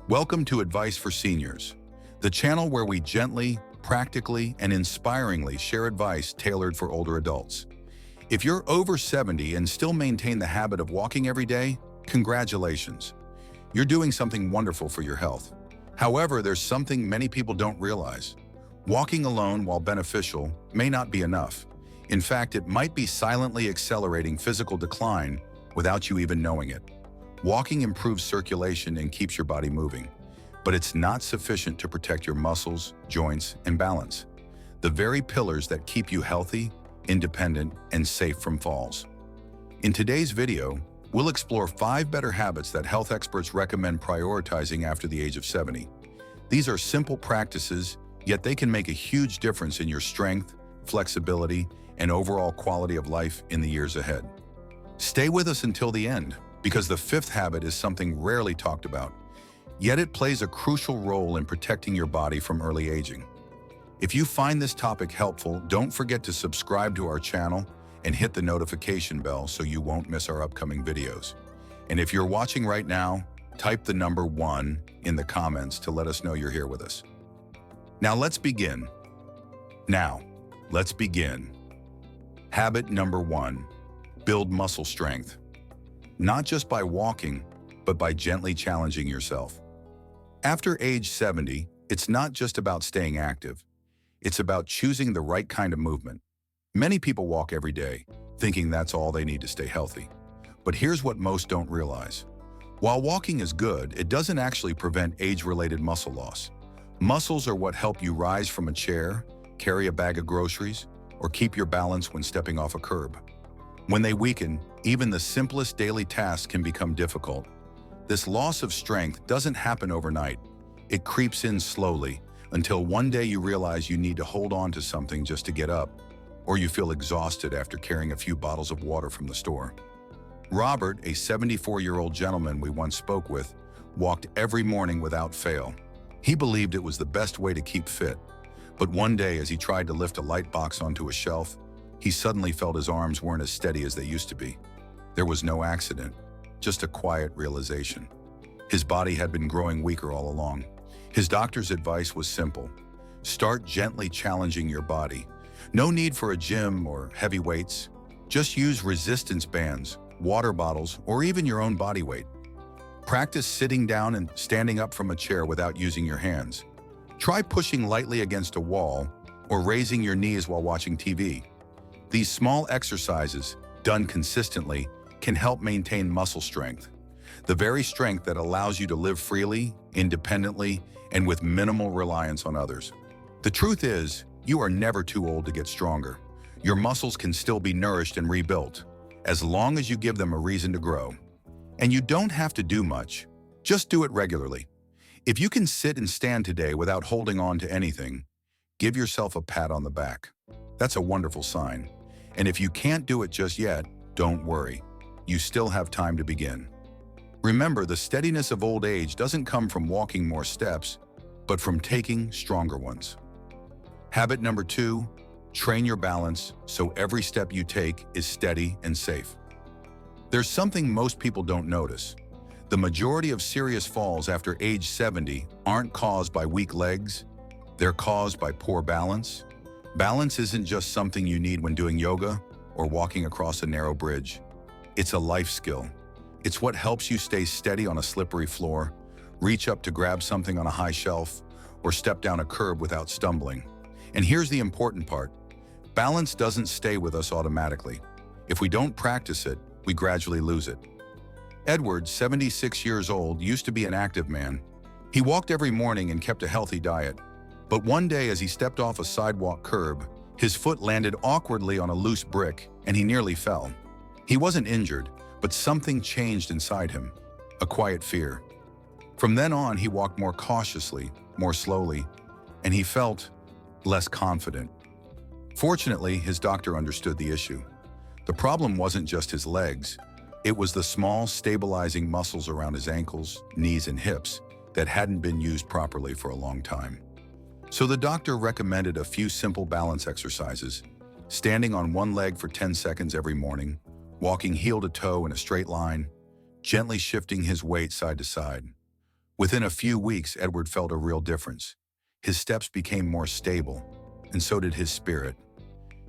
Welcome to Advice for Seniors, the channel where we gently, practically, and inspiringly share advice tailored for older adults. If you're over 70 and still maintain the habit of walking every day, congratulations. You're doing something wonderful for your health. However, there's something many people don't realize. Walking alone, while beneficial, may not be enough. In fact, it might be silently accelerating physical decline without you even knowing it. Walking improves circulation and keeps your body moving, but it's not sufficient to protect your muscles, joints, and balance, the very pillars that keep you healthy, independent, and safe from falls. In today's video, we'll explore 5 better habits that health experts recommend prioritizing after the age of 70. These are simple practices, yet they can make a huge difference in your strength, flexibility, and overall quality of life in the years ahead. Stay with us until the end, because the 5th habit is something rarely talked about, yet it plays a crucial role in protecting your body from early aging. If you find this topic helpful, don't forget to subscribe to our channel and hit the notification bell so you won't miss our upcoming videos. And if you're watching right now, type the number 1 in the comments to let us know you're here with us. Now let's begin. Habit number 1, build muscle strength. Not just by walking, but by gently challenging yourself. After age 70, it's not just about staying active. It's about choosing the right kind of movement. Many people walk every day, thinking that's all they need to stay healthy. But here's what most don't realize. While walking is good, it doesn't actually prevent age-related muscle loss. Muscles are what help you rise from a chair, carry a bag of groceries, or keep your balance when stepping off a curb. When they weaken, even the simplest daily tasks can become difficult. This loss of strength doesn't happen overnight. It creeps in slowly until one day you realize you need to hold on to something just to get up, or you feel exhausted after carrying a few bottles of water from the store. Robert, a 74-year-old gentleman we once spoke with, walked every morning without fail. He believed it was the best way to keep fit. But one day, as he tried to lift a light box onto a shelf, he suddenly felt his arms weren't as steady as they used to be. There was no accident, just a quiet realization. His body had been growing weaker all along. His doctor's advice was simple. Start gently challenging your body. No need for a gym or heavy weights. Just use resistance bands, water bottles, or even your own body weight. Practice sitting down and standing up from a chair without using your hands. Try pushing lightly against a wall or raising your knees while watching TV. These small exercises, done consistently, can help maintain muscle strength, the very strength that allows you to live freely, independently, and with minimal reliance on others. The truth is, you are never too old to get stronger. Your muscles can still be nourished and rebuilt, as long as you give them a reason to grow. And you don't have to do much. Just do it regularly. If you can sit and stand today without holding on to anything, give yourself a pat on the back. That's a wonderful sign. And if you can't do it just yet, don't worry. You still have time to begin. Remember, the steadiness of old age doesn't come from walking more steps, but from taking stronger ones. Habit number 2, train your balance so every step you take is steady and safe. There's something most people don't notice. The majority of serious falls after age 70 aren't caused by weak legs. They're caused by poor balance. Balance isn't just something you need when doing yoga or walking across a narrow bridge. It's a life skill. It's what helps you stay steady on a slippery floor, reach up to grab something on a high shelf, or step down a curb without stumbling. And here's the important part. Balance doesn't stay with us automatically. If we don't practice it, we gradually lose it. Edward, 76 years old, used to be an active man. He walked every morning and kept a healthy diet. But one day, as he stepped off a sidewalk curb, his foot landed awkwardly on a loose brick and he nearly fell. He wasn't injured, but something changed inside him, a quiet fear. From then on, he walked more cautiously, more slowly, and he felt less confident. Fortunately, his doctor understood the issue. The problem wasn't just his legs. It was the small, stabilizing muscles around his ankles, knees, and hips that hadn't been used properly for a long time. So the doctor recommended a few simple balance exercises, standing on one leg for 10 seconds every morning, walking heel to toe in a straight line, gently shifting his weight side to side. Within a few weeks, Edward felt a real difference. His steps became more stable, and so did his spirit.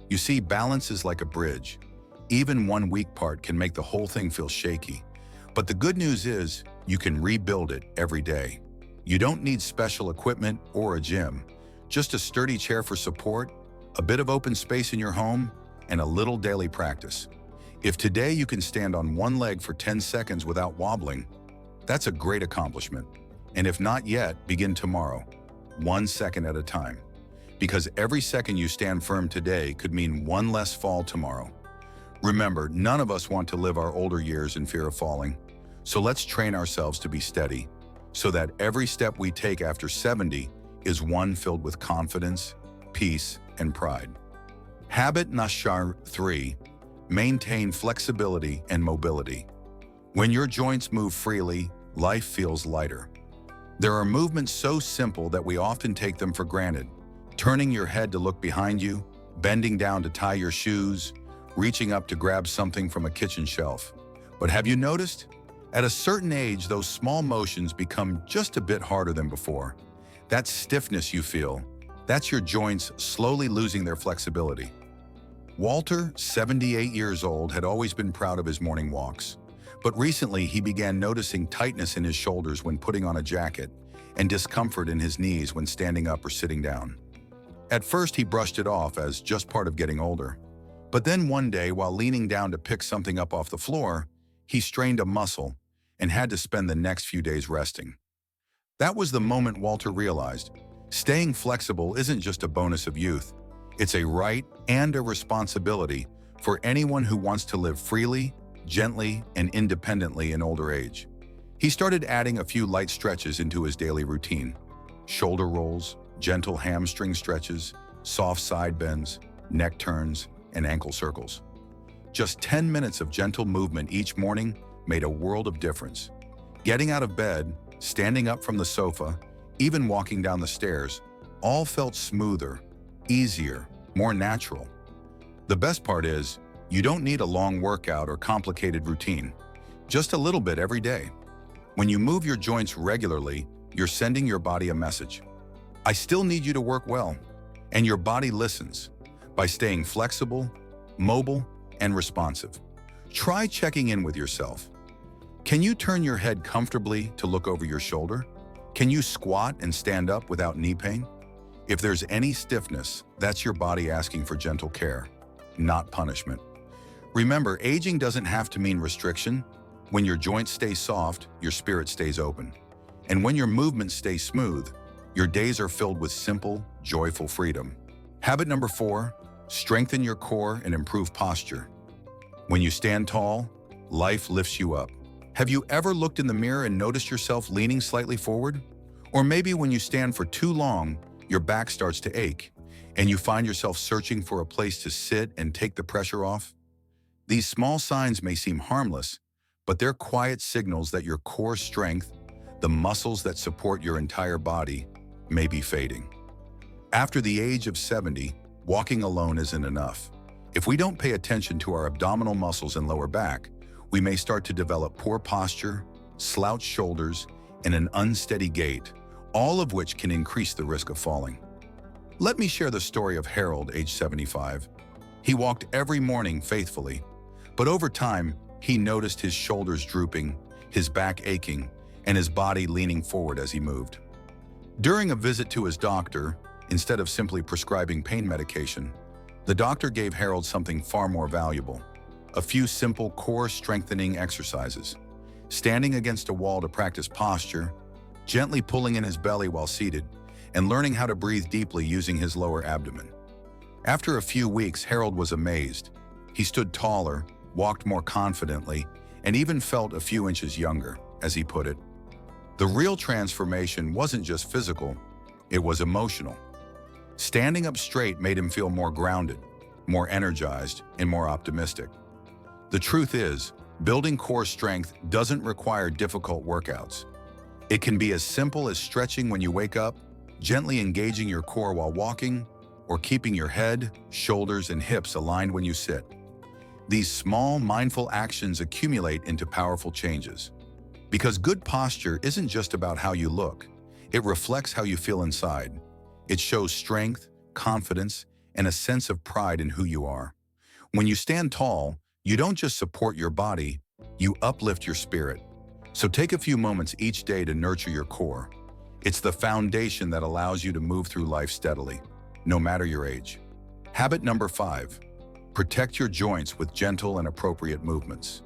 You see, balance is like a bridge. Even one weak part can make the whole thing feel shaky. But the good news is, you can rebuild it every day. You don't need special equipment or a gym. Just a sturdy chair for support, a bit of open space in your home, and a little daily practice. If today you can stand on one leg for 10 seconds without wobbling, that's a great accomplishment. And if not yet, begin tomorrow, 1 second at a time. Because every second you stand firm today could mean one less fall tomorrow. Remember, none of us want to live our older years in fear of falling. So let's train ourselves to be steady, so that every step we take after 70 is one filled with confidence, peace, and pride. Habit number 3, maintain flexibility and mobility. When your joints move freely, life feels lighter. There are movements so simple that we often take them for granted. Turning your head to look behind you, bending down to tie your shoes, reaching up to grab something from a kitchen shelf. But have you noticed? At a certain age, those small motions become just a bit harder than before. That stiffness you feel, that's your joints slowly losing their flexibility. Walter, 78 years old, had always been proud of his morning walks. But recently, he began noticing tightness in his shoulders when putting on a jacket and discomfort in his knees when standing up or sitting down. At first, he brushed it off as just part of getting older. But then one day, while leaning down to pick something up off the floor, he strained a muscle and had to spend the next few days resting. That was the moment Walter realized, staying flexible isn't just a bonus of youth. It's a right and a responsibility for anyone who wants to live freely, gently, and independently in older age. He started adding a few light stretches into his daily routine. Shoulder rolls, gentle hamstring stretches, soft side bends, neck turns, and ankle circles. Just 10 minutes of gentle movement each morning made a world of difference. Getting out of bed, standing up from the sofa, even walking down the stairs, all felt smoother, easier, more natural. The best part is, you don't need a long workout or complicated routine. Just a little bit every day. When you move your joints regularly, you're sending your body a message. I still need you to work well. And your body listens by staying flexible, mobile, and responsive. Try checking in with yourself. Can you turn your head comfortably to look over your shoulder? Can you squat and stand up without knee pain? If there's any stiffness, that's your body asking for gentle care, not punishment. Remember, aging doesn't have to mean restriction. When your joints stay soft, your spirit stays open. And when your movements stay smooth, your days are filled with simple, joyful freedom. Habit number 4, strengthen your core and improve posture. When you stand tall, life lifts you up. Have you ever looked in the mirror and noticed yourself leaning slightly forward? Or maybe when you stand for too long, your back starts to ache, and you find yourself searching for a place to sit and take the pressure off? These small signs may seem harmless, but they're quiet signals that your core strength, the muscles that support your entire body, may be fading. After the age of 70, walking alone isn't enough. If we don't pay attention to our abdominal muscles and lower back, we may start to develop poor posture, slouched shoulders, and an unsteady gait, all of which can increase the risk of falling. Let me share the story of Harold, age 75. He walked every morning faithfully, but over time, he noticed his shoulders drooping, his back aching, and his body leaning forward as he moved. During a visit to his doctor, instead of simply prescribing pain medication, the doctor gave Harold something far more valuable: a few simple core strengthening exercises. Standing against a wall to practice posture, gently pulling in his belly while seated, and learning how to breathe deeply using his lower abdomen. After a few weeks, Harold was amazed. He stood taller, walked more confidently, and even felt a few inches younger, as he put it. The real transformation wasn't just physical, it was emotional. Standing up straight made him feel more grounded, more energized, and more optimistic. The truth is, building core strength doesn't require difficult workouts. It can be as simple as stretching when you wake up, gently engaging your core while walking, or keeping your head, shoulders, and hips aligned when you sit. These small, mindful actions accumulate into powerful changes. Because good posture isn't just about how you look. It reflects how you feel inside. It shows strength, confidence, and a sense of pride in who you are. When you stand tall, you don't just support your body, you uplift your spirit. So take a few moments each day to nurture your core. It's the foundation that allows you to move through life steadily, no matter your age. Habit number 5, protect your joints with gentle and appropriate movements.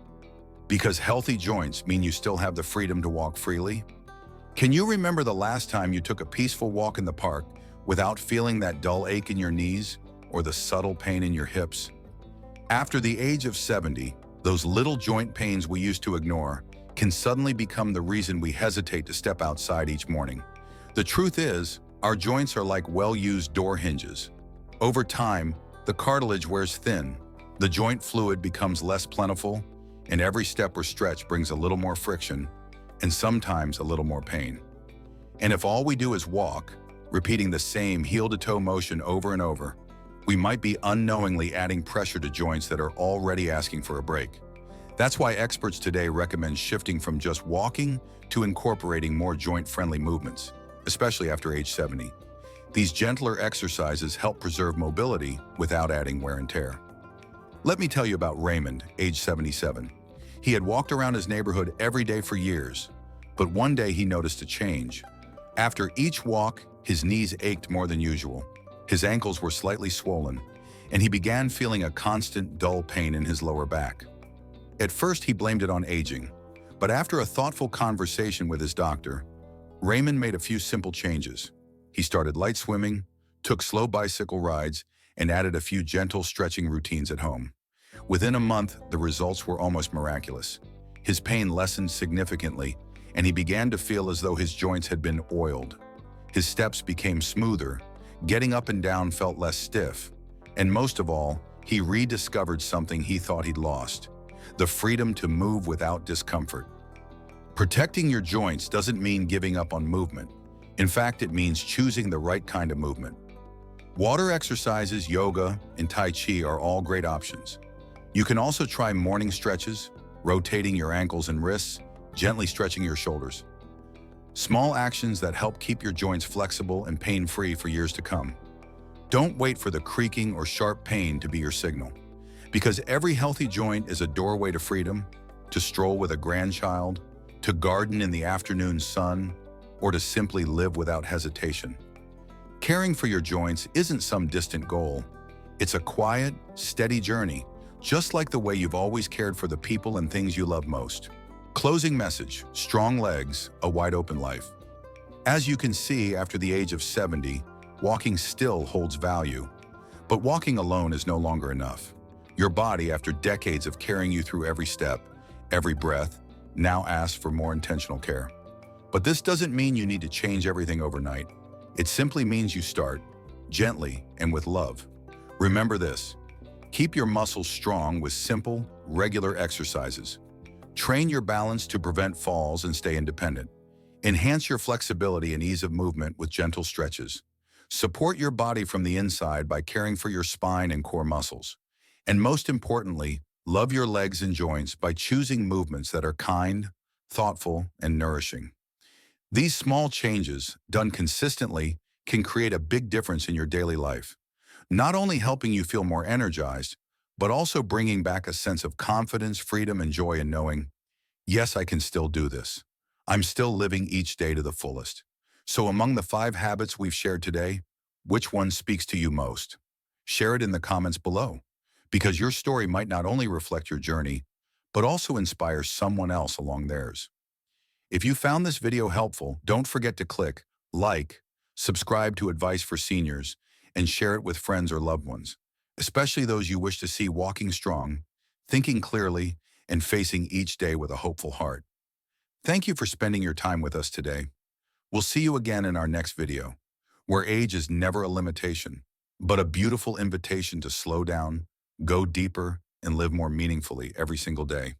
Because healthy joints mean you still have the freedom to walk freely. Can you remember the last time you took a peaceful walk in the park without feeling that dull ache in your knees or the subtle pain in your hips? After the age of 70, those little joint pains we used to ignore can suddenly become the reason we hesitate to step outside each morning. The truth is, our joints are like well-used door hinges. Over time, the cartilage wears thin, the joint fluid becomes less plentiful, and every step or stretch brings a little more friction and sometimes a little more pain. And if all we do is walk, repeating the same heel-to-toe motion over and over, we might be unknowingly adding pressure to joints that are already asking for a break. That's why experts today recommend shifting from just walking to incorporating more joint-friendly movements, especially after age 70. These gentler exercises help preserve mobility without adding wear and tear. Let me tell you about Raymond, age 77. He had walked around his neighborhood every day for years, but one day he noticed a change. After each walk, his knees ached more than usual. His ankles were slightly swollen, and he began feeling a constant dull pain in his lower back. At first, he blamed it on aging, but after a thoughtful conversation with his doctor, Raymond made a few simple changes. He started light swimming, took slow bicycle rides, and added a few gentle stretching routines at home. Within a month, the results were almost miraculous. His pain lessened significantly, and he began to feel as though his joints had been oiled. His steps became smoother, getting up and down felt less stiff, and most of all, he rediscovered something he thought he'd lost: the freedom to move without discomfort. Protecting your joints doesn't mean giving up on movement. In fact, it means choosing the right kind of movement. Water exercises, yoga, and Tai Chi are all great options. You can also try morning stretches, rotating your ankles and wrists, gently stretching your shoulders. Small actions that help keep your joints flexible and pain-free for years to come. Don't wait for the creaking or sharp pain to be your signal. Because every healthy joint is a doorway to freedom, to stroll with a grandchild, to garden in the afternoon sun, or to simply live without hesitation. Caring for your joints isn't some distant goal. It's a quiet, steady journey, just like the way you've always cared for the people and things you love most. Closing message: strong legs, a wide open life. As you can see, after the age of 70, walking still holds value. But walking alone is no longer enough. Your body, after decades of carrying you through every step, every breath, now asks for more intentional care. But this doesn't mean you need to change everything overnight. It simply means you start, gently and with love. Remember this: keep your muscles strong with simple, regular exercises. Train your balance to prevent falls and stay independent. Enhance your flexibility and ease of movement with gentle stretches. Support your body from the inside by caring for your spine and core muscles. And most importantly, love your legs and joints by choosing movements that are kind, thoughtful, and nourishing. These small changes, done consistently, can create a big difference in your daily life, not only helping you feel more energized, but also bringing back a sense of confidence, freedom, and joy in knowing, yes, I can still do this. I'm still living each day to the fullest. So among the 5 habits we've shared today, which one speaks to you most? Share it in the comments below, because your story might not only reflect your journey, but also inspire someone else along theirs. If you found this video helpful, don't forget to click like, subscribe to Advice for Seniors, and share it with friends or loved ones, especially those you wish to see walking strong, thinking clearly, and facing each day with a hopeful heart. Thank you for spending your time with us today. We'll see you again in our next video, where age is never a limitation, but a beautiful invitation to slow down, go deeper, and live more meaningfully every single day.